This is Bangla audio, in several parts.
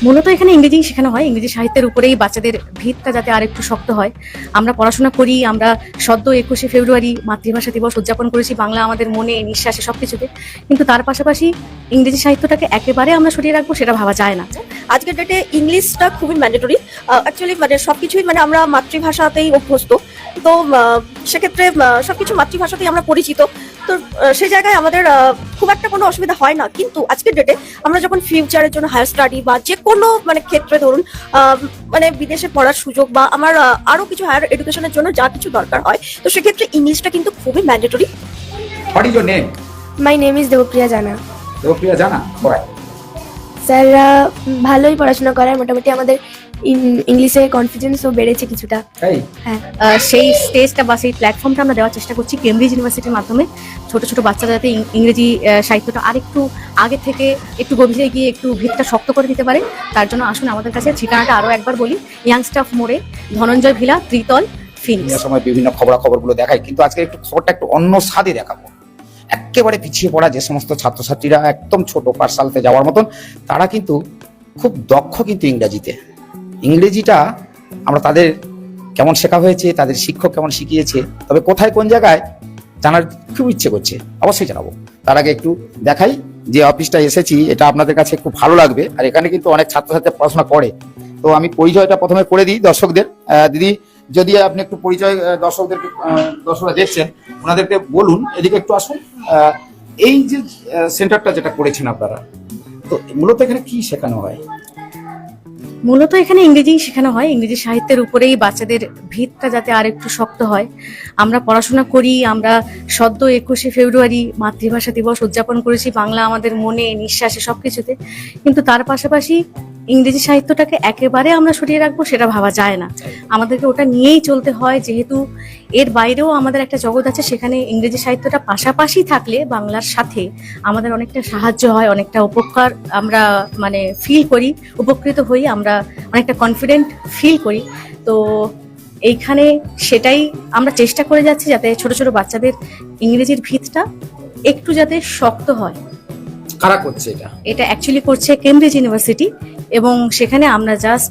মূলত এখানে ইংরেজি শেখানো হয়। ইংরেজি সাহিত্যের উপরেই বাচ্চাদের ভিতটা যাতে আর একটু শক্ত হয়। আমরা পড়াশোনা করি, আমরা সদ্য 21শে ফেব্রুয়ারি মাতৃভাষা দিবস উদযাপন করেছি বাংলা আমাদের মনে, নিঃশ্বাসে, সবকিছুতে। কিন্তু তার পাশাপাশি ইংরেজি সাহিত্যটাকে একেবারে আমরা সরিয়ে রাখবো সেটা ভাবা যায় না। আজকের ডেটে ইংলিশটা খুবই ম্যান্ডেটরি। অ্যাকচুয়ালি মানে সবকিছুই মানে আমরা মাতৃভাষাতেই অভ্যস্ত, তো সেক্ষেত্রে সবকিছু মাতৃভাষাতেই আমরা পরিচিত। তো সেই জায়গায় আমাদের খুব একটা কোনো অসুবিধা হয় না। কিন্তু আজকের ডেটে আমরা যখন ফিউচারের জন্য হায়ার স্টাডি বা যে কোনো মানে ক্ষেত্রে ধরুন মানে বিদেশে পড়ার সুযোগ বা আমার আরো কিছু হায়ার এডুকেশনের জন্য যা কিছু দরকার হয়, তো সেক্ষেত্রে ইংলিশটা কিন্তু খুবই mandatory. What is your name? My name is Debapriya জানা। দেবপ্রিয়া জানা, পড়ায়। স্যাররা ভালোই পড়াশোনা করায়, মোটামুটি আমাদের ইংলিশে কনফিডেন্সও বেড়েছে কিছুটা। তাই? হ্যাঁ, সেই স্টেজটা বা সেই প্ল্যাটফর্মটা আমরা দেওয়ার চেষ্টা করছি কেমব্রিজ ইউনিভার্সিটির মাধ্যমে। ছোট ছোট বাচ্চারা যাতে ইংরেজি সাহিত্যটা আরেকটু আগে থেকে একটু গভীরে গিয়ে একটু ভিতটা শক্ত করে দিতে পারে, তার জন্য আসুন আমাদের কাছে। ঠিকানাটা আরও একবার বলি, ইয়াং স্টাফ মোড়ে, ধনঞ্জয় ভিলা, ত্রিতল, ফিনিক্স। সময় বিভিন্ন খবরাখবরগুলো দেখাই, কিন্তু আজকে একটু খবরটা একটু অন্য স্বাদে দেখাবো। একেবারে পিছিয়ে পড়া যে সমস্ত ছাত্রছাত্রীরা একদম ছোট পাঠশালাতে যাওয়ার মতন, তারা কিন্তু খুব দক্ষ কিন্তু ইংরেজিটা আমরা তাদের কেমন শেখা হয়েছে, তাদের শিক্ষক কেমন শিখিয়েছে, তবে কোথায় কোন জায়গায় জানার খুব ইচ্ছে করছে, অবশ্যই জানাবো। তার আগে একটু দেখাই যে অফিসটা এসেছি, এটা আপনাদের কাছে খুব ভালো লাগবে। আর এখানে কিন্তু অনেক ছাত্রছাত্রী পড়াশোনা করে। তো আমি পরিচয়টা প্রথমে করে দিই দর্শকদের। দিদি, যদি আপনি একটু পরিচয় দর্শকদেরকে, দর্শকরা দেখছেন ওনাদেরকে বলুন, এদিকে একটু আসুন। এই যে সেন্টারটা যেটা করেছেন আপনারা, তো মূলত এখানে কি শেখানো হয়? মূলত এখানে ইংরেজি শেখানো হয়। ইংরেজি সাহিত্যের উপরেই বাচ্চাদের ভিতটা যাতে আর একটু শক্ত হয়। আমরা পড়াশোনা করি, আমরা সদ্য 21শে ফেব্রুয়ারি মাতৃভাষা দিবস উদযাপন করেছি বাংলা আমাদের মনে, নিঃশ্বাসে, সবকিছুতে। কিন্তু তার পাশাপাশি ইংরেজি সাহিত্যটাকে একেবারে আমরা সরিয়ে রাখবো সেটা ভাবা যায় না। আমাদেরকে ওটা নিয়েই চলতে হয়, যেহেতু এর বাইরেও আমাদের একটা জগৎ আছে। সেখানে ইংরেজি সাহিত্যটা পাশাপাশি থাকলে বাংলার সাথে আমাদের অনেকটা সাহায্য হয়, অনেকটা উপকার আমরা মানে ফিল করি, উপকৃত হই, আমরা অনেকটা কনফিডেন্ট ফিল করি। তো এইখানে সেটাই আমরা চেষ্টা করে যাচ্ছি, যাতে ছোট ছোট বাচ্চাদের ইংরেজির ভিতটা একটু যাতে শক্ত হয়। কারা করছে এটা? এটা অ্যাকচুয়ালি করছে কেমব্রিজ ইউনিভার্সিটি, এবং সেখানে আমরা জাস্ট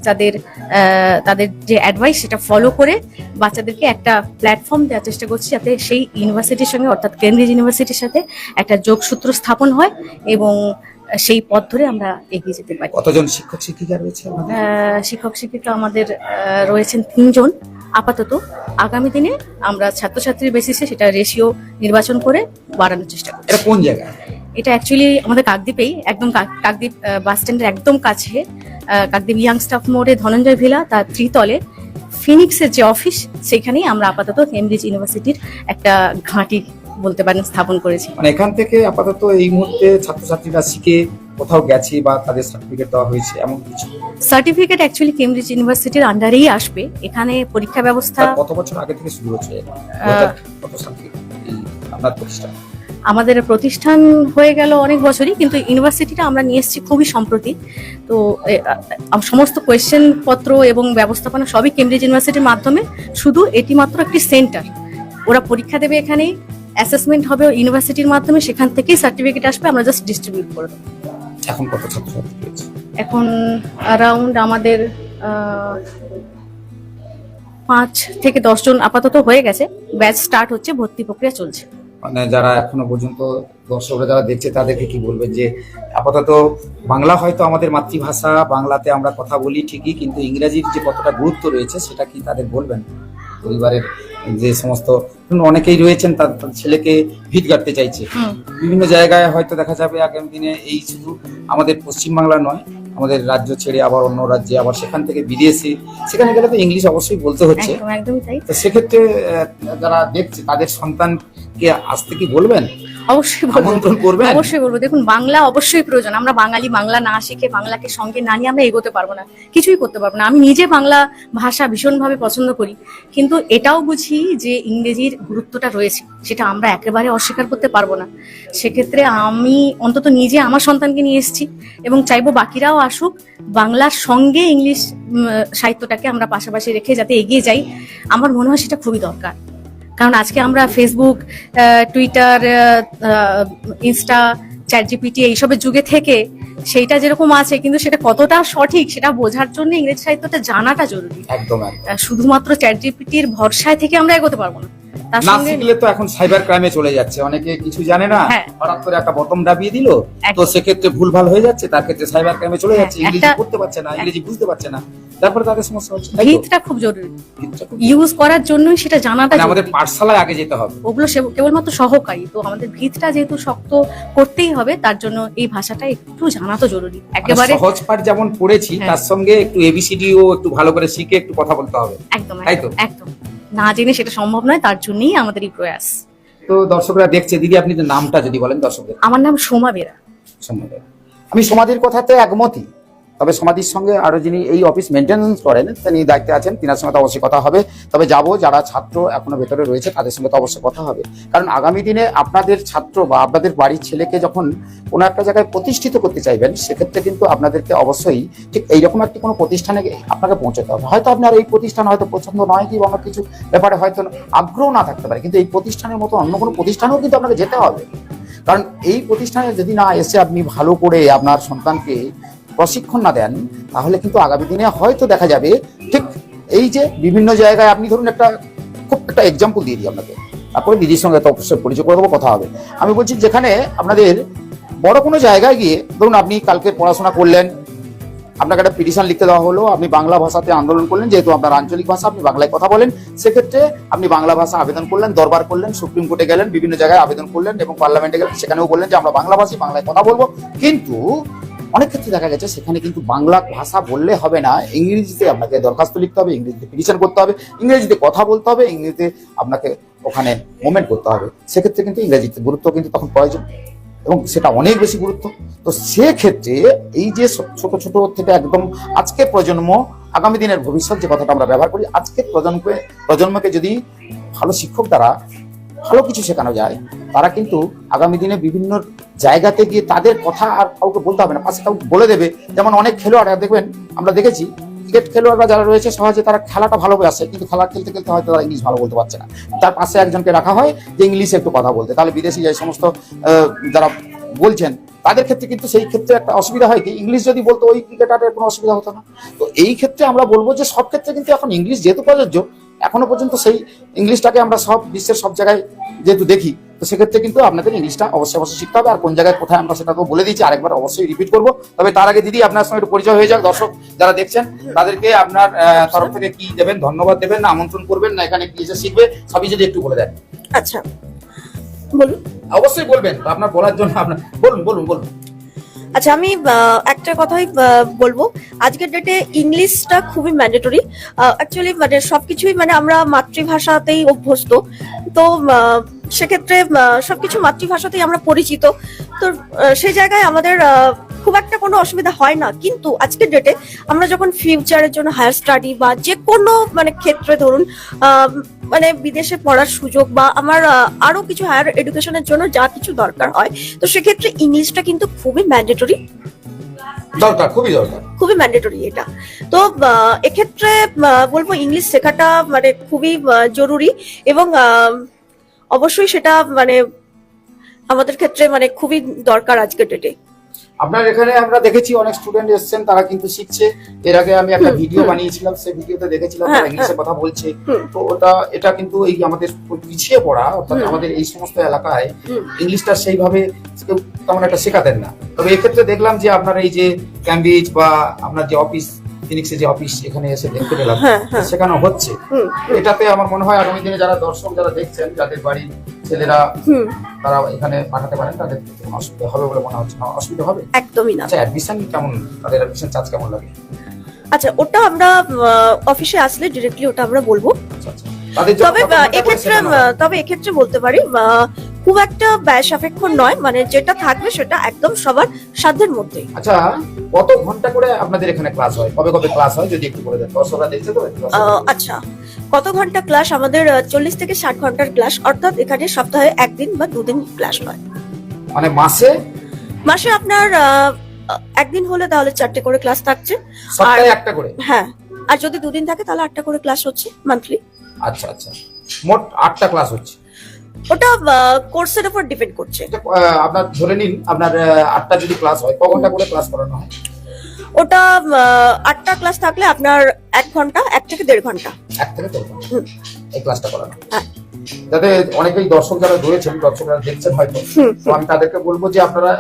তাদের যে অ্যাডভাইস সেটা ফলো করে বাচ্চাদেরকে একটা প্ল্যাটফর্ম দেওয়ার চেষ্টা করছি, যাতে সেই ইউনিভার্সিটির সঙ্গে, অর্থাৎ কেমব্রিজ ইউনিভার্সিটির সাথে একটা যোগসূত্র স্থাপন হয় এবং সেই পথ ধরে আমরা এগিয়ে যেতে পারি। কতজন শিক্ষক শিক্ষিকা রয়েছে আমাদের? শিক্ষক শিক্ষিকা আমাদের রয়েছেন 3 জন আপাতত। আগামী দিনে আমরা ছাত্রছাত্রীর বেসিসে সেটা রেশিও নির্বাচন করে বাড়ানোর চেষ্টা করছি। এটা কোন জায়গায়? এটা অ্যাকচুয়ালি আমাদের কাকদ্বীপেই, একদম কাকদ্বীপ বাস স্ট্যান্ডের একদম কাছে, কাকদ্বীপ ইয়াং স্টাফ মোড়ে, ধনঞ্জয় ভিলা, তার ত্রিতলে ফিনিক্সের যে অফিস, সেখানেই আমরা আপাতত কেমব্রিজ ইউনিভার্সিটির একটা ঘাঁটি বলতে পারেন স্থাপন করেছি। মানে এখান থেকে আপাতত এই মুহূর্তে ছাত্রছাত্রীরা শিখে কোথাও গেছে বা তাদের সার্টিফিকেট দেওয়া হয়েছে এমন কিছু? সার্টিফিকেট অ্যাকচুয়ালি কেমব্রিজ ইউনিভার্সিটির আন্ডারেই আসবে। এখানে পরীক্ষা ব্যবস্থা কত বছর আগে থেকে শুরু হচ্ছে? কত সাল থেকে আপনার প্রতিষ্ঠান? আমাদের প্রতিষ্ঠান হয়ে গেল অনেক বছরই, কিন্তু ইউনিভার্সিটিটা আমরা নিয়ে এসেছি খুবই সম্প্রতি। তো সমস্ত কোয়েশ্চেন পত্র এবং ব্যবস্থাপনা সবই কেমব্রিজ ইউনিভার্সিটির মাধ্যমে। শুধু এটি মাত্র একটি সেন্টার, ওরা পরীক্ষা দেবে এখানেই, অ্যাসেসমেন্ট হবে ইউনিভার্সিটির মাধ্যমে, সেখান থেকেই সার্টিফিকেট আসবে, আমরা জাস্ট ডিস্ট্রিবিউট করে দেবো। এখন কত ছাত্রছাত্রী রয়েছে? এখন অ্যারাউন্ড আমাদের 5 থেকে 10 জন আপাতত হয়ে গেছে। ব্যাচ স্টার্ট হচ্ছে, ভর্তি প্রক্রিয়া চলছে। মানে যারা এখনো পর্যন্ত দর্শকরা যারা দেখছে তাদেরকে কি বলবেন যে আপাতত বাংলা হয়তো আমাদের মাতৃভাষা, বাংলাতে আমরা কথা বলি ঠিকই, কিন্তু ইংরেজির যে কতটা গুরুত্ব রয়েছে সেটা কি তাদের বলবেন? পরিবারের যে সমস্ত অনেকেই রয়েছেন তার ছেলেকে ভিত গাড়তে চাইছে বিভিন্ন জায়গায়, হয়তো দেখা যাবে আগামী দিনে এই শুধু আমাদের পশ্চিমবাংলা নয়, আমাদের রাজ্য ছেড়ে আবার অন্য রাজ্যে, আবার সেখান থেকে বিদেশে, সেখানে গেলে তো ইংলিশ অবশ্যই বলতে হচ্ছে। একদমই তাই। তো সেক্ষেত্রে যারা দেখছে তাদের সন্তানকে আসতে কি বলবেন? অবশ্যই করবেন? অবশ্যই বলবো। দেখুন, বাংলা অবশ্যই প্রয়োজন। আমরা বাঙালি, বাংলা না শিখে, বাংলাকে সঙ্গে না নিয়ে আমরা এগোতে পারবো না, কিছুই করতে পারবো না। আমি নিজে বাংলা ভাষা ভীষণভাবে পছন্দ করি, কিন্তু এটাও বুঝি যে ইংরেজির গুরুত্বটা রয়েছে, সেটা আমরা একেবারে অস্বীকার করতে পারবো না। সেক্ষেত্রে আমি অন্তত নিজে আমার সন্তানকে নিয়ে এসেছি এবং চাইবো বাকিরাও আসুক, বাংলার সঙ্গে ইংলিশ সাহিত্যটাকে আমরা পাশাপাশি রেখে যাতে এগিয়ে যাই। আমার মনে হয় সেটা খুবই দরকার। কারণ আজকে আমরা Facebook, Twitter, Insta, chat GPT এইসবের যুগে থেকে সেইটা যেরকম আছে, কিন্তু সেটা কতটা সঠিক সেটা বোঝার জন্য ইংরেজি সাহিত্যটা জানাটা জরুরি। একদম একদম। শুধুমাত্র চ্যাট জিপিটির ভরসায় থেকে আমরা এগোতে পারবো না, তার না সঙ্গে শিখলে তো এখন সাইবার ক্রাইমে চলে যাচ্ছে, অনেকে কিছু জানে না, হ্যাঁ। হঠাৎ করে একটা বটম দাবিয়ে দিল, তো একদম। সেক্ষেত্রে ভুলভাল হয়ে যাচ্ছে, তার ক্ষেত্রে সাইবার ক্রাইমে চলে যাচ্ছে, হ্যাঁ, ইংরেজি একটা- পড়তে পারছে না, ইংরেজি বুঝতে পারছে না, তারপরে তাদের সমস্যা হচ্ছে। তাই তো? ভিতটা খুব জরুরি, ভিতটা খুব- ইউজ করার জন্যই সেটা জানাটা মানে আমাদের জরুরি। পাঠশালায় আগে যেতে হবে। ওগুলো কেবলমাত্র সহকারী, তো আমাদের ভিতটা যেহেতু শক্ত করতেই হবে, তার জন্য এই ভাষাটা একটু জানা তো জরুরি মানে একেবারে। সহজ পাঠ যেমন পড়েছি, হ্যাঁ। তার সঙ্গে একটু এবিসিডি ও একটু ভালো করে শিখে একটু কথা বলতে হবে। একদম তাই তো? একদম একদম, না জেনে সেটা সম্ভব নয়, তার জন্যই আমাদের এই প্রয়াস। তো দর্শকরা দেখছে, দিদি আপনি তো নামটা যদি বলেন দর্শকদের। আমার নাম সোমা বেরা। সম্বন্ধে আমি সমাধির কথাতে একমতই, তবে সমাধির সঙ্গে আরো যিনি এই অফিস মেনটেন্যান্স করেন তিনি দায়িত্বে আছেন, তিনার সঙ্গে তো অবশ্যই কথা হবে। তবে যাব যারা ছাত্র এখনো ভেতরে রয়েছে তাদের সঙ্গে তো অবশ্যই কথা হবে, কারণ আগামী দিনে আপনাদের ছাত্র বা আপনাদের বাড়ির ছেলেকে যখন কোনো একটা জায়গায় প্রতিষ্ঠিত করতে চাইবেন, সেক্ষেত্রে কিন্তু আপনাদেরকে অবশ্যই ঠিক এইরকম একটি কোনো প্রতিষ্ঠানে আপনাকে পৌঁছাতে হবে। হয়তো আপনার এই প্রতিষ্ঠান হয়তো পছন্দ নয়, কি অন্য কিছু ব্যাপারে হয়তো আগ্রহ না থাকতে পারে, কিন্তু এই প্রতিষ্ঠানের মতো অন্য কোনো প্রতিষ্ঠানেও কিন্তু আপনাকে যেতে হবে। কারণ এই প্রতিষ্ঠানে যদি না এসে আপনি ভালো করে আপনার সন্তানকে প্রশিক্ষণ না দেন, তাহলে কিন্তু আগামী দিনে হয়তো দেখা যাবে ঠিক এই যে বিভিন্ন জায়গায় আপনি ধরুন খুব একটা এক্সাম্পল দিয়ে দিই আপনাকে, তারপরে দিদির সঙ্গে তো অবশ্যই পরিচয় করে দেবো, কথা হবে। আমি বলছি যেখানে আপনাদের বড় কোনো জায়গায় গিয়ে ধরুন আপনি কালকে পড়াশোনা করলেন, আপনাকে একটা পিটিশন লিখতে দেওয়া হলো, আপনি বাংলা ভাষাতে আন্দোলন করলেন, যেহেতু আপনার আঞ্চলিক ভাষা আপনি বাংলায় কথা বলেন, সেক্ষেত্রে আপনি বাংলা ভাষা আবেদন করলেন, দরবার করলেন, সুপ্রিম কোর্টে গেলেন, বিভিন্ন জায়গায় আবেদন করলেন এবং পার্লামেন্টে গেলেন, সেখানেও বললেন যে আমরা বাংলা ভাষী, বাংলায় কথা বলবো। কিন্তু অনেক ক্ষেত্রে দেখা গেছে সেখানে কিন্তু বাংলা ভাষা বললে হবে না, ইংরেজিতে আপনাকে দরখাস্ত লিখতে হবে, ইংরেজিতে পিটিশন করতে হবে, ইংরেজিতে কথা বলতে হবে, ইংরেজিতে আপনাকে ওখানে মুভমেন্ট করতে হবে। সেক্ষেত্রে কিন্তু ইংরেজিতে গুরুত্ব কিন্তু তখন প্রয়োজন, এবং সেটা অনেক বেশি গুরুত্ব। তো সেক্ষেত্রে এই যে ছোট ছোট থেকে একদম আজকের প্রজন্ম আগামী দিনের ভবিষ্যৎ যে কথাটা আমরা ব্যবহার করি, আজকের প্রজন্মকে যদি ভালো শিক্ষক দ্বারা ভালো কিছু শেখানো যায়, তারা কিন্তু আগামী দিনে বিভিন্ন জায়গাতে গিয়ে তাদের কথা আর কাউকে বলতে হবে না, পাশে কাউকে বলে দেবে। যেমন অনেক খেলোয়াড়রা দেখবেন, আমরা দেখেছি ক্রিকেট খেলোয়াড়রা যারা রয়েছে সহজে তারা খেলাটা ভালো আসে, কিন্তু খেলা খেলতে খেলতে হয়তো তারা ইংলিশ ভালো বলতে পারছে না, তার পাশে একজনকে রাখা হয় যে ইংলিশে একটু কথা বলতে, তাহলে বিদেশি যে সমস্ত যারা বলছেন তাদের ক্ষেত্রে কিন্তু সেই ক্ষেত্রে একটা অসুবিধা হয় কি, ইংলিশ যদি বলতো ওই ক্রিকেটারের কোনো অসুবিধা হতো না। তো এই ক্ষেত্রে আমরা বলবো যে সব ক্ষেত্রে কিন্তু এখন ইংলিশ যেহেতু প্রযোজ্য, এখনো পর্যন্ত সেই ইংলিশটাকে আমরা সব বিশ্বের সব জায়গায় যেহেতু দেখি, তো সেক্ষেত্রে কিন্তু আপনাদের ইংলিশটা অবশ্যই শিখতে হবে। আর কোন জায়গায় কোথায় আমরা সেটা তো বলে দিয়েছি, আরেকবার অবশ্যই রিপিট করবো। তবে তার আগে দিদি আপনার সঙ্গে একটু পরিচয় হয়ে যাক, দর্শক যারা দেখছেন তাদেরকে আপনার তরফ থেকে কি দেবেন, ধন্যবাদ দেবেন না আমন্ত্রণ করবেন না এখানে কি এসে শিখবে, সবই যদি একটু বলে দেন। আচ্ছা বলুন। অবশ্যই বলবেন, তো আপনার বলার জন্য আপনার বলুন বলুন বলুন। আচ্ছা আমি একটা কথাই বলবো, আজকের ডেটে ইংলিশটা খুবই ম্যান্ডেটরি। অ্যাকচুয়ালি মানে সবকিছুই মানে আমরা মাতৃভাষাতেই অভ্যস্ত, তো সেক্ষেত্রে সবকিছু মাতৃভাষাতেই আমরা পরিচিত, তো সেই জায়গায় আমাদের খুব একটা কোনো অসুবিধা হয় না। কিন্তু আজকের ডেটে আমরা যখন ফিউচারের জন্য হায়ার স্টাডি বা যে কোনো মানে ক্ষেত্রে ধরুন মানে বিদেশে পড়ার সুযোগ বা আমার আরো কিছু হায়ার এডুকেশনের জন্য যা কিছু দরকার হয়, তো সেক্ষেত্রে ইংলিশটা কিন্তু খুবই ম্যান্ডেটরি, দরকার, খুবই দরকার, খুবই ম্যান্ডেটরি এটা। তো এক্ষেত্রে বলবো ইংলিশ শেখাটা মানে খুবই জরুরি, এবং অবশ্যই সেটা মানে আমাদের ক্ষেত্রে মানে খুবই দরকার আজকের ডেটে। আপনার এখানে আমরা দেখেছি অনেক স্টুডেন্ট এসেছেন, তারা কিন্তু শিখছে। এর আগে আমি একটা ভিডিও বানিয়েছিলাম, সেই ভিডিওতে দেখেছিলাম তারা ইংলিশে কথা বলছে। তো এটা কিন্তু এই আমাদের পিছিয়ে পড়া, অর্থাৎ আমাদের এই সমস্ত এলাকায় ইংলিশটা সেইভাবে তেমন একটা শেখাতেন না। তবে এক্ষেত্রে দেখলাম যে আপনার এই যে ক্যামব্রিজ বা আপনার যে অফিস ফিনিক্সে যে অফিস এখানে এসে দেখতে পেলাম শেখানো হচ্ছে, এটাতে আমার মনে হয় আগামী দিনে যারা দর্শক যারা দেখছেন, যাদের বাড়ির ছেলেরা তারা এখানে পাঠাতে পারেন, তাদের কোনো অসুবিধা হবে বলে মনে হচ্ছে না। অসুবিধা হবে একদমই না। আচ্ছা অ্যাডমিশন কেমন, তাদের অ্যাডমিশন চার্জ কেমন লাগে? আচ্ছা ওটা আমরা অফিসে আসলে ডিরেক্টলি ওটা আমরা বলবো। আচ্ছা আচ্ছা, তাদের জন্য তবে কত টাকা করে এক্ষেত্রে শেখানো হয়? এক্ষেত্রে বলতে পারি খুব একটা ব্যয় সাপেক্ষ নয়, মানে যেটা থাকবে সেটা একদম সবার সাধ্যের মধ্যে। আচ্ছা কত ঘন্টা করে আপনাদের এখানে ক্লাস হয়, কবে কবে ক্লাস হয় যদি একটু বলে দেন, দর্শকরা দেখছে তো একটু আচ্ছা কত ঘন্টা ক্লাস? আমাদের 40 থেকে 60 ঘন্টার ক্লাস, অর্থাৎ এখানে সপ্তাহে একদিন বা দুদিন ক্লাস হয়। মানে মাসে আপনার একদিন হলে তাহলে 4টে করে ক্লাস থাকছে, সপ্তাহে একটা করে? হ্যাঁ, আর যদি দুদিন থাকে তাহলে 8টা করে ক্লাস হচ্ছে মান্থলি। আচ্ছা আচ্ছা, মোট 8টা ক্লাস হচ্ছে। ওটা কোর্সের উপর ডিপেন্ড করছে। আপনার ধরে নিন আপনার 8টা যদি ক্লাস হয়, ক ঘন্টা করে ক্লাস করানো হয়? ওটা 8টা ক্লাস থাকলে আপনার 1 ঘন্টা, 1 থেকে 1.5 ঘন্টা। 1 থেকে 1.5 ঘন্টা এই ক্লাসটা করানো। হ্যাঁ। যাতে অনেকেই দর্শক যারা রয়েছেন, দর্শকরা দেখছেন হয়তো, তো আমি তাদেরকে বলবো যে আপনারা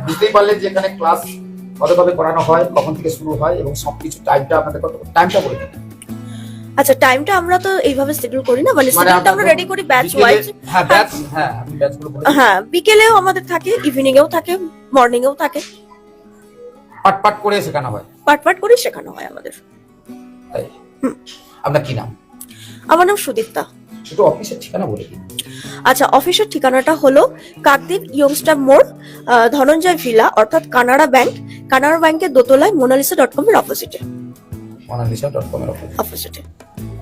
বুঝতেই পারলেন যে এখানে ক্লাস কতভাবে করানো হয়, কখন থেকে শুরু হয় এবং সবকিছু টাইমটা আপনাদের কত টাইমটা বলে দিন। আচ্ছা, টাইমটা আমরা তো এইভাবে শিডিউল করি না, মানে শিডিউলটা আমরা রেডি করি ব্যাচ ওয়াইজ। হ্যাঁ ব্যাচ, হ্যাঁ আপনি ব্যাচগুলো বলে দিন। হ্যাঁ, বিকেলেও আমাদের থাকে, ইভিনিং এও থাকে, মর্নিং এও থাকে, পাট পাট করে শেখানো হয়। পার্ট পার্ট করে শেখানো হয় আমাদের। তাই? আপনার কি নাম? আমার নাম সুদীপ্তা। একটু অফিসের ঠিকানা বলে দিন। আচ্ছা, অফিসের ঠিকানাটা হলো কাকদ্বীপ ইয়ংস্টার মোড়, ধনঞ্জয় ভিলা, অর্থাৎ কানাড়া ব্যাংক। কানাড়া ব্যাংকের দোতলায় মোনালিসা.com এর অপোজিটে। monaLisa.com এর অপোজিটে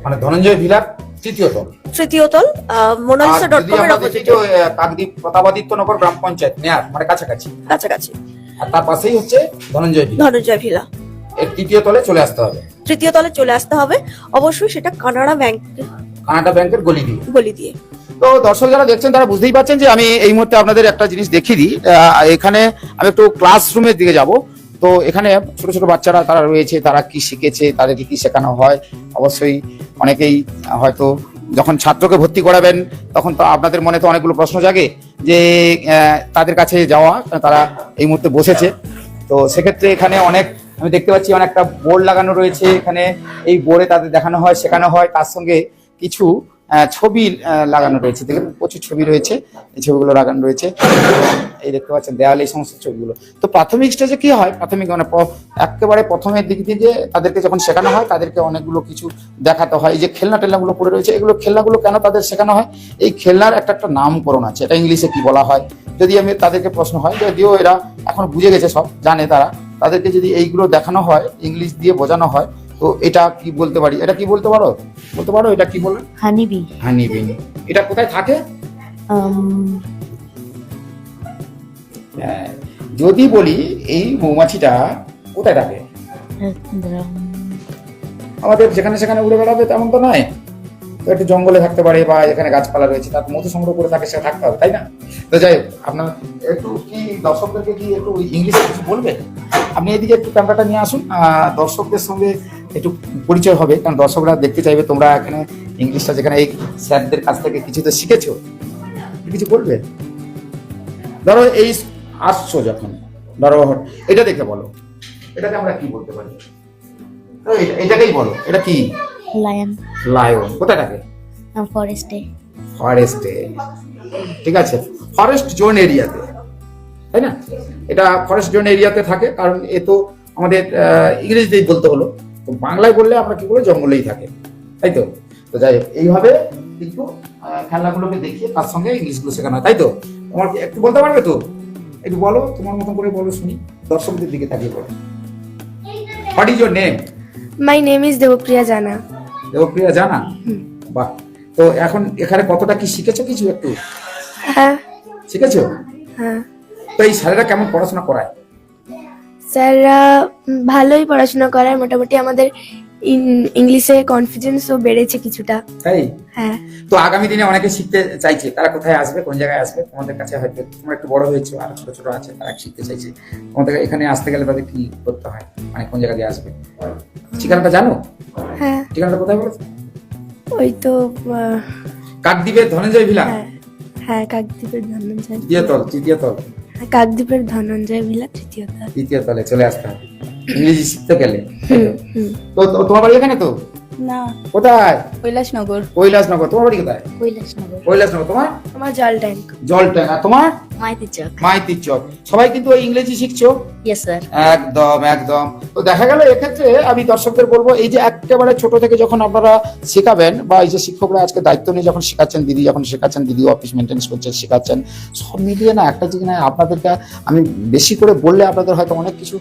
মানে ধনঞ্জয় ভিলার তৃতীয় তল। তৃতীয় তল, মোনালিসা.com এর অপোজিটে, কাকদ্বীপ প্রতাপাদিত্য নগর গ্রাম পঞ্চায়েত মেয়ার মানে কাছাকাছি, কাছাকাছি। আর তার পাশেই হচ্ছে ধনঞ্জয় ভিলা। ধনঞ্জয় ভিলা এর তৃতীয় তলে চলে আসতে হবে। তৃতীয় তলে চলে আসতে হবে অবশ্যই, সেটা কানাড়া ব্যাংক কানাডা ব্যাংকের গলি দিয়ে। গলি দিয়ে। তো দর্শক যারা দেখছেন তারা বুঝতেই পারছেন যে আমি এই মুহূর্তে আপনাদের একটা জিনিস দেখিয়ে দিই। এখানে আমি একটু ক্লাসরুমের দিকে যাব। তো এখানে ছোট ছোট বাচ্চারা তারা রয়েছে, তারা কি শিখেছে, তাদেরকে কি শেখানো হয়। অবশ্যই অনেকেই হয়তো যখন ছাত্রকে ভর্তি করাবেন তখন তো আপনাদের মনে তো অনেকগুলো প্রশ্ন জাগে যে তাদের কাছে যাওয়া, তারা এই মুহূর্তে বসেছে। তো সেক্ষেত্রে এখানে অনেক আমি দেখতে পাচ্ছি অনেকটা বোর্ড লাগানো রয়েছে। এখানে এই বোর্ডে তাদের দেখানো হয়, শেখানো হয়, তার সঙ্গে কিছু ছবি লাগানো রয়েছে। দেখেন প্রচুর ছবি রয়েছে, এই ছবিগুলো লাগানো রয়েছে। এই দেখতে পাচ্ছেন দেওয়ালে এই সমস্ত ছবিগুলো। তো প্রাথমিক স্টেজে কি হয়, প্রাথমিক মানে একেবারে প্রথমের দিক থেকে তাদেরকে যখন শেখানো হয় তাদেরকে অনেকগুলো কিছু দেখাতে হয়। এই যে খেলনা টেলনাগুলো পড়ে রয়েছে, এগুলো খেলনাগুলো কেন তাদের শেখানো হয়, এই খেলনার একটা একটা নামকরণ আছে, এটা ইংলিশে কি বলা হয়। যদি আমি তাদেরকে প্রশ্ন হয়, যদিও এরা এখন বুঝে গেছে, সব জানে তারা, তাদেরকে যদি এইগুলো দেখানো হয়, ইংলিশ দিয়ে বোঝানো হয়, তো এটা কি বলতে পারি, এটা কি বলতে পারো, বলতে পারো এটা কি বলেন? হানিবি। হানিবি। এটা কোথায় থাকে? যদি বলি এই মৌমাছিটা কোথায় থাকে, আমাদের যেখানে সেখানে উড়ে বেড়াবে তেমন তো নয়, তো একটু জঙ্গলে থাকতে পারে বা এখানে গাছপালা রয়েছে, তার মধু সংগ্রহ করে থাকে, সেটা থাকতে হবে, তাই না? তো যাই হোক, আপনার একটু কি দর্শকদেরকে কি একটু ইংলিশে কিছু বলবে? আপনি এদিকে একটু ক্যামেরাটা নিয়ে আসুন, দর্শকদের সঙ্গে একটু পরিচয় হবে, কারণ দর্শকরা দেখতে চাইবে তোমরা এখানে ইংলিশটা যেখানে এই স্যারদের কাছ থেকে কিছু তো শিখেছো, কিছু বলবে। ধরো এই আসছো যখন, ধরো এটা দেখে বলো, এটাকে আমরা কি বলতে পারি? এটাকেই বলো, এটা কি? লায়ন। লায়ন কোথায় থাকে? ফরেস্টে। ফরেস্টে, ঠিক আছে, ফরেস্ট জোন এরিয়াতে, তাই না? এটা ফরেস্ট জোন এরিয়াতে থাকে, কারণ এ তো আমাদের ইংরেজিতেই বলতে হলো, তো বাংলায় বললে আমরা কি বলবো, জঙ্গলেই থাকে, তাই তো? তো যাই হোক, এইভাবে কিন্তু খেলনাগুলোকে দেখিয়ে তার সঙ্গে ইংলিশগুলো শেখানো হয়, তাই তো? তোমার একটু বলতে পারবে তো? একটু বলো, তোমার মতন করে বলো শুনি, দর্শকদের দিকে তাকিয়ে বলো। What is your name? My name is Debapriya জানা। দেবপ্রিয়া জানা, বাহ। তো এখন এখানে কতটা কি শিখেছো, কিছু একটু হ্যাঁ। শিখেছো? হ্যাঁ। তো এই স্যারেরা কেমন পড়াশোনা করায়? স্যাররা ভালোই পড়াশোনা করায়, মোটামুটি আমাদের ইংলিশে কনফিডেন্সও বেড়েছে কিছুটা। তাই? হ্যাঁ। তো আগামী দিনে অনেকে শিখতে চাইছে, তারা কোথায় আসবে, কোন জায়গায় আসবে? তোমাদের কাছে হয়তো তোমরা একটু বড় হয়েছো, আর ছোট ছোট আছে তারা শিখতে চাইছে, তোমাদের এখানে আসতে গেলে তাদের কি করতে হয়, মানে কোন জায়গা দিয়ে আসবে? ঠিকানাটা জানো? হ্যাঁ। ঠিকানাটা কোথায় বলেছো? ওই তো কাকদ্বীপের ধনঞ্জয় ভিলা। হ্যাঁ। হ্যাঁ, কাকদ্বীপের ধনঞ্জয়। তৃতীয় তল। কাকদ্বীপের ধনঞ্জয় ভিলা তৃতীয় তলে চলে আসতে হবে ইংরেজি শিখতে গেলে। হুম। তো তোমার বাড়ি এখানে তো? না, কোথায়? কৈলাসনগর। কৈলাসনগর। তোমার বাড়ি কোথায়? কৈলাসনগর। তোমার? আমার জল ট্যাঙ্ক। আর তোমার? মাইতির চক। সবাই কিন্তু ওই ইংরেজি শিখছো? Yes sir. একদম একদম। তো দেখা গেল এক্ষেত্রে আমি দর্শকদের বলবো, এই যে একেবারে ছোট থেকে যখন আপনারা শেখাবেন, বা এই যে শিক্ষকরা আজকে দায়িত্ব নিয়ে যখন শেখাচ্ছেন, দিদি যখন শেখাচ্ছেন, দিদি অফিস মেনটেন্স করছেন, শেখাচ্ছেন, সব মিলিয়ে না একটা জিনিস, আপনাদেরকে আমি বেশি করে বললে আপনাদের হয়তো অনেক কিছু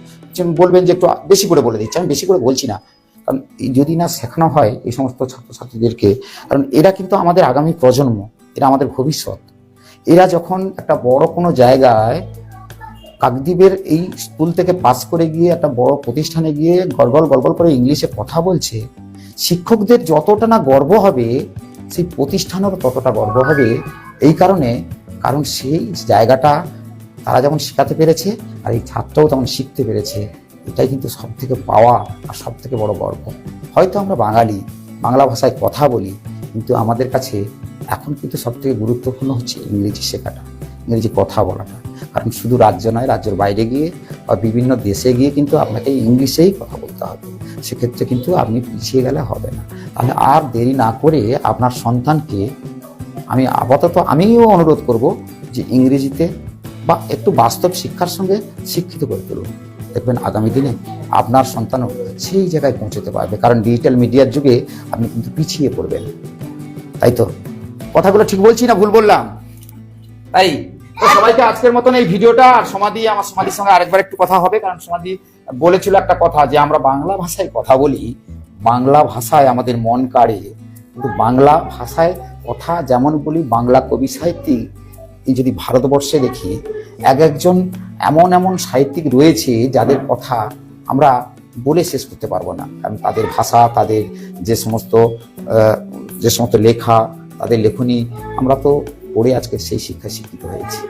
বলবেন যে একটু বেশি করে বলে দিচ্ছি, আমি বেশি করে বলছি না, কারণ যদি না শেখানো হয় এই সমস্ত ছাত্রছাত্রীদেরকে, কারণ এরা কিন্তু আমাদের আগামী প্রজন্ম, এরা আমাদের ভবিষ্যৎ। এরা যখন একটা বড় কোনো জায়গায় কাকদ্বীপের এই স্কুল থেকে পাস করে গিয়ে একটা বড় প্রতিষ্ঠানে গিয়ে গলগল করে ইংলিশে কথা বলছে, শিক্ষকদের যতটা না গর্ব হবে, সেই প্রতিষ্ঠানেরও ততটা গর্ব হবে এই কারণ সেই জায়গাটা তারা যেমন শেখাতে পেরেছে আর এই ছাত্রও তেমন শিখতে পেরেছে। এটাই কিন্তু সব থেকে পাওয়া আর সব থেকে বড় গর্ব। হয়তো আমরা বাঙালি, বাংলা ভাষায় কথা বলি, কিন্তু আমাদের কাছে এখন কিন্তু সব থেকে গুরুত্বপূর্ণ হচ্ছে ইংরেজি শেখাটা, ইংরেজি কথা বলাটা। কারণ শুধু রাজ্য নয়, রাজ্যের বাইরে গিয়ে বা বিভিন্ন দেশে গিয়ে কিন্তু আপনাকে ইংলিশেই কথা বলতে হবে। সেক্ষেত্রে কিন্তু আপনি পিছিয়ে গেলে হবে না। তাহলে আর দেরি না করে আপনার সন্তানকে আমি আপাতত আমিও অনুরোধ করব যে ইংরেজিতে বা একটু বাস্তব শিক্ষার সঙ্গে শিক্ষিত করে তুলুন। দেখবেন আগামী দিনে আপনার সন্তানও সেই জায়গায় পৌঁছতে পারবে। কারণ ডিজিটাল মিডিয়ার যুগে আপনি কিন্তু পিছিয়ে পড়বেন। তাই তো কথাগুলো ঠিক বলছি না ভুল বললাম? তাই তো সবাইকে আজকের মতন এই ভিডিওটা, আর আমার সমাধির সঙ্গে আরেকবার একটু কথা হবে। কারণ সমাধি বলেছিল একটা কথা যে আমরা বাংলা ভাষায় কথা বলি, বাংলা ভাষায় আমাদের মন কাড়ে। কিন্তু বাংলা ভাষায় কথা যেমন বলি, বাংলা কবি সাহিত্যিক এই যদি ভারতবর্ষে দেখি, একজন এমন সাহিত্যিক রয়েছে যাদের কথা আমরা বলে শেষ করতে পারবো না। কারণ তাদের ভাষা, তাদের যে সমস্ত লেখা, তাদের লেখনী আমরা তো পড়ে আজকে সেই শিক্ষায় শিক্ষিত হয়েছি।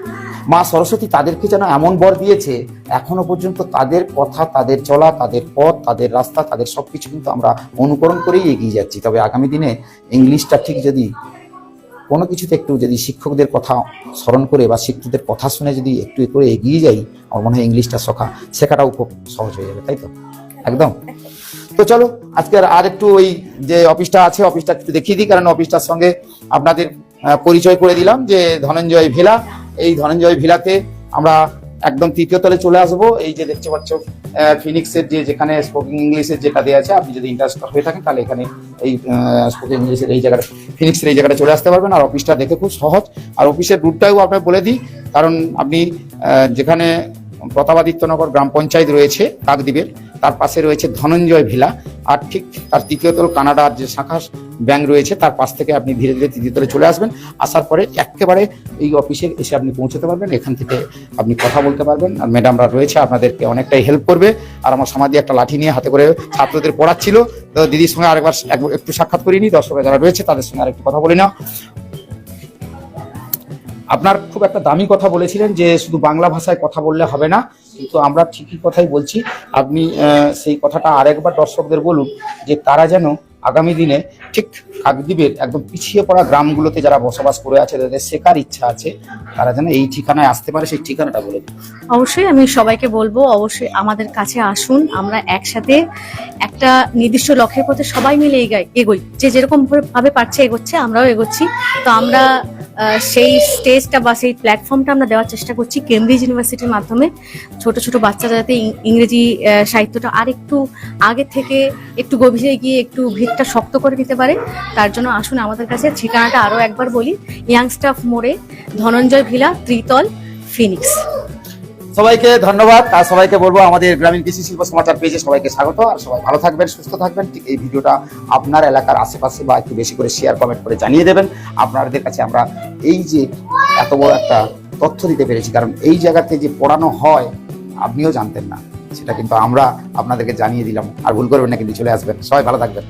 মা সরস্বতী তাদেরকে যেন এমন বর দিয়েছে, এখনো পর্যন্ত তাদের কথা, তাদের চলা, তাদের পথ, তাদের রাস্তা, তাদের সবকিছু কিন্তু আমরা অনুকরণ করেই এগিয়ে যাচ্ছি। তবে আগামী দিনে ইংলিশটা ঠিক যদি কোনো কিছুতে একটু যদি শিক্ষকদের কথা স্মরণ করে বা শিক্ষকদের কথা শুনে যদি একটু করে এগিয়ে যাই, আমার মনে হয় ইংলিশটা শেখাটাও খুব সহজ হয়ে যাবে। তাই তো? একদম। তো চলো আজকে আর একটু ওই যে অফিসটা আছে, অফিসটা একটু দেখিয়ে দিই। কারণ অফিসটার সঙ্গে আপনাদের পরিচয় করে দিলাম যে ধনঞ্জয় ভিলা। এই ধনঞ্জয় ভিলাতে আমরা একদম তৃতীয় তলে চলে আসবো। এই যে দেখতে পাচ্ছ ফিনিক্সের যেখানে স্পোকিং ইংলিশের যেটা দেওয়া আছে, আপনি যদি ইন্টারেস্টেড হয়ে থাকেন তাহলে এখানে এই স্পোকিং ইংলিশের এই জায়গাটা, ফিনিক্সের এই জায়গাটা চলে আসতে পারবেন। আর অফিসটা দেখে খুব সহজ। আর অফিসের রুটটাও আপনাকে বলে দিই, কারণ আপনি যেখানে প্রতাপাদিত্যনগর গ্রাম পঞ্চায়েত রয়েছে কাকদ্বীপের, তার পাশে রয়েছে ধনঞ্জয় ভিলা। আর ঠিক তার তৃতীয় তল কানাডার যে শাখা ব্যাংক রয়েছে, তার পাশ থেকে আপনি ধীরে ধীরে তৃতীয় তলে চলে আসবেন। আসার পরে একেবারে এই অফিসে এসে আপনি পৌঁছতে পারবেন। এখান থেকে আপনি কথা বলতে পারবেন। আর ম্যাডামরা রয়েছে, আপনাদেরকে অনেকটাই হেল্প করবে। আর আমার সমাধি একটা লাঠি নিয়ে হাতে করে ছাত্রদের পড়াচ্ছিল। তো দিদির সঙ্গে আরেকবার একটু সাক্ষাৎ করিনি, দর্শকরা যারা রয়েছে তাদের সঙ্গে আরেকটু কথা বলে নাও। আপনার খুব একটা দামি কথা বলেছিলেন যে শুধু বাংলা ভাষায় কথা বললে হবে না, কিন্তু আমরা ঠিকই কথাই বলছি। আপনি সেই কথাটা আরেকবার দর্শকদের বলুন যে তারা যেন আগামী দিনে ঠিক কাকদ্বীপের একদম পিছিয়ে পড়া গ্রামগুলোতে যারা বসবাস করে আছে, যাদের শেখার ইচ্ছা আছে, তারা যেন এই ঠিকানায় আসতে পারে। সেই ঠিকানাটা বলে দিন। অবশ্যই আমি সবাইকে বলবো, অবশ্যই আমাদের কাছে আসুন। আমরা একসাথে একটা নির্দিষ্ট লক্ষ্যের পথে সবাই মিলে এগোই। যে যেরকম ভাবে পারছে এগোচ্ছে, আমরাও এগোচ্ছি। তো আমরা সেই স্টেজটা বা সেই প্ল্যাটফর্মটা আমরা দেওয়ার চেষ্টা করছি কেমব্রিজ ইউনিভার্সিটির মাধ্যমে। ছোট ছোট বাচ্চারা যাতে ইংরেজি সাহিত্যটা আর একটু আগে থেকে একটু গভীরে গিয়ে একটু ভিতটা শক্ত করে দিতে পারে, তার জন্য আসুন আমাদের কাছে। ঠিকানাটা আরও একবার বলি, ইয়াং স্টাফ মোড়ে, ধনঞ্জয় ভিলা, ত্রিতল, ফিনিক্স। সবাইকে ধন্যবাদ। আর সবাইকে বলবো আমাদের গ্রামীণ কৃষি শিল্প সমাচার পেজে সবাইকে স্বাগত। আর সবাই ভালো থাকবেন, সুস্থ থাকবেন। ঠিক এই ভিডিওটা আপনার এলাকার আশেপাশে বা একটু বেশি করে শেয়ার কমেন্ট করে জানিয়ে দেবেন। আপনাদের কাছে আমরা এই যে এত বড় একটা তথ্য দিতে পেরেছি, কারণ এই জায়গাতে যে পড়ানো হয় আপনিও জানতেন না, সেটা কিন্তু আমরা আপনাদেরকে জানিয়ে দিলাম। আর ভুল করবেন না কিন্তু, চলে আসবেন। সবাই ভালো থাকবেন।